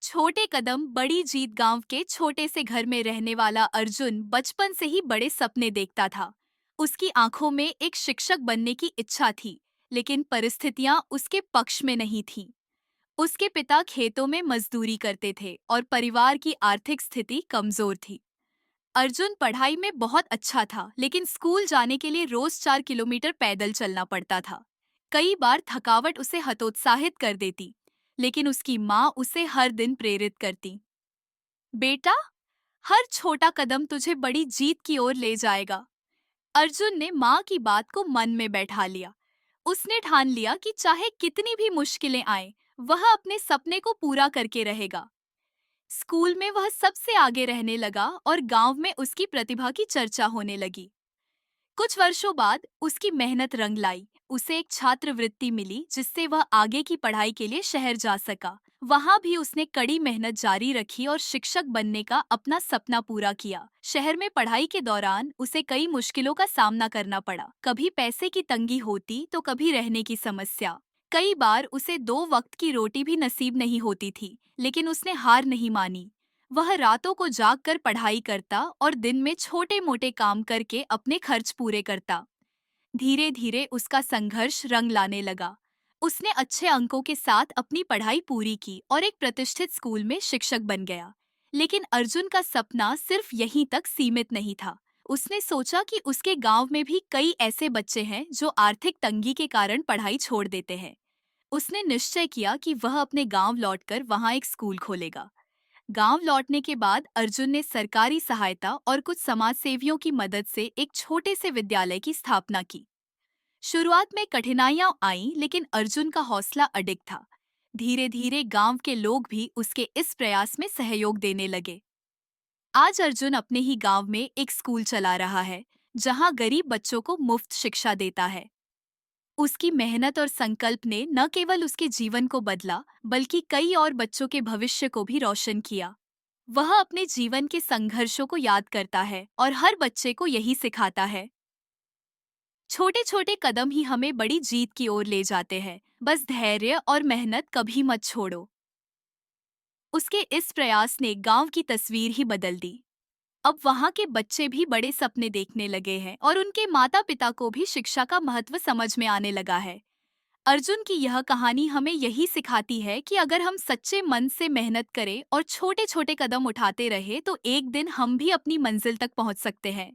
छोटे कदम बड़ी जीत गांव के छोटे से घर में रहने वाला अर्जुन बचपन से ही बड़े सपने देखता था। उसकी आंखों में एक शिक्षक बनने की इच्छा थी, लेकिन परिस्थितियां उसके पक्ष में नहीं थीं। उसके पिता खेतों में मजदूरी करते थे और परिवार की आर्थिक स्थिति कमजोर थी। अर्जुन पढ़ाई में बहुत अच्छा था, लेकिन स्कूल जाने के लिए रोज 4 किलोमीटर पैदल चलना पड़ता था। कई बार थकावट उसे हतोत्साहित कर देती, लेकिन उसकी माँ उसे हर दिन प्रेरित करती। बेटा, हर छोटा कदम तुझे बड़ी जीत की ओर ले जाएगा। अर्जुन ने माँ की बात को मन में बैठा लिया। उसने ठान लिया कि चाहे कितनी भी मुश्किलें आए, वह अपने सपने को पूरा करके रहेगा। स्कूल में वह सबसे आगे रहने लगा और गांव में उसकी प्रतिभा की चर्चा होने लगी। कुछ वर्षों बाद उसकी मेहनत रंग लाई। उसे एक छात्रवृत्ति मिली, जिससे वह आगे की पढ़ाई के लिए शहर जा सका। वहां भी उसने कड़ी मेहनत जारी रखी और शिक्षक बनने का अपना सपना पूरा किया। शहर में पढ़ाई के दौरान उसे कई मुश्किलों का सामना करना पड़ा। कभी पैसे की तंगी होती तो कभी रहने की समस्या। कई बार उसे 2 वक्त की रोटी भी नसीब नहीं होती थी, लेकिन उसने हार नहीं मानी। वह रातों को जागकर पढ़ाई करता और दिन में छोटे मोटे काम करके अपने खर्च पूरे करता। धीरे धीरे उसका संघर्ष रंग लाने लगा। उसने अच्छे अंकों के साथ अपनी पढ़ाई पूरी की और एक प्रतिष्ठित स्कूल में शिक्षक बन गया। लेकिन अर्जुन का सपना सिर्फ यहीं तक सीमित नहीं था। उसने सोचा कि उसके गांव में भी कई ऐसे बच्चे हैं जो आर्थिक तंगी के कारण पढ़ाई छोड़ देते हैं। उसने निश्चय किया कि वह अपने गांव लौटकर वहां एक स्कूल खोलेगा। गांव लौटने के बाद अर्जुन ने सरकारी सहायता और कुछ समाजसेवियों की मदद से एक छोटे से विद्यालय की स्थापना की। शुरुआत में कठिनाइयां आईं, लेकिन अर्जुन का हौसला अडिग था। धीरे धीरे गांव के लोग भी उसके इस प्रयास में सहयोग देने लगे। आज अर्जुन अपने ही गांव में एक स्कूल चला रहा है, जहां गरीब बच्चों को मुफ्त शिक्षा देता है। उसकी मेहनत और संकल्प ने न केवल उसके जीवन को बदला, बल्कि कई और बच्चों के भविष्य को भी रोशन किया। वह अपने जीवन के संघर्षों को याद करता है और हर बच्चे को यही सिखाता है। छोटे छोटे कदम ही हमें बड़ी जीत की ओर ले जाते हैं। बस धैर्य और मेहनत कभी मत छोड़ो। उसके इस प्रयास ने गांव की तस्वीर ही बदल दी। अब वहां के बच्चे भी बड़े सपने देखने लगे हैं और उनके माता पिता को भी शिक्षा का महत्व समझ में आने लगा है। अर्जुन की यह कहानी हमें यही सिखाती है कि अगर हम सच्चे मन से मेहनत करें और छोटे छोटे कदम उठाते रहे, तो एक दिन हम भी अपनी मंजिल तक पहुंच सकते हैं।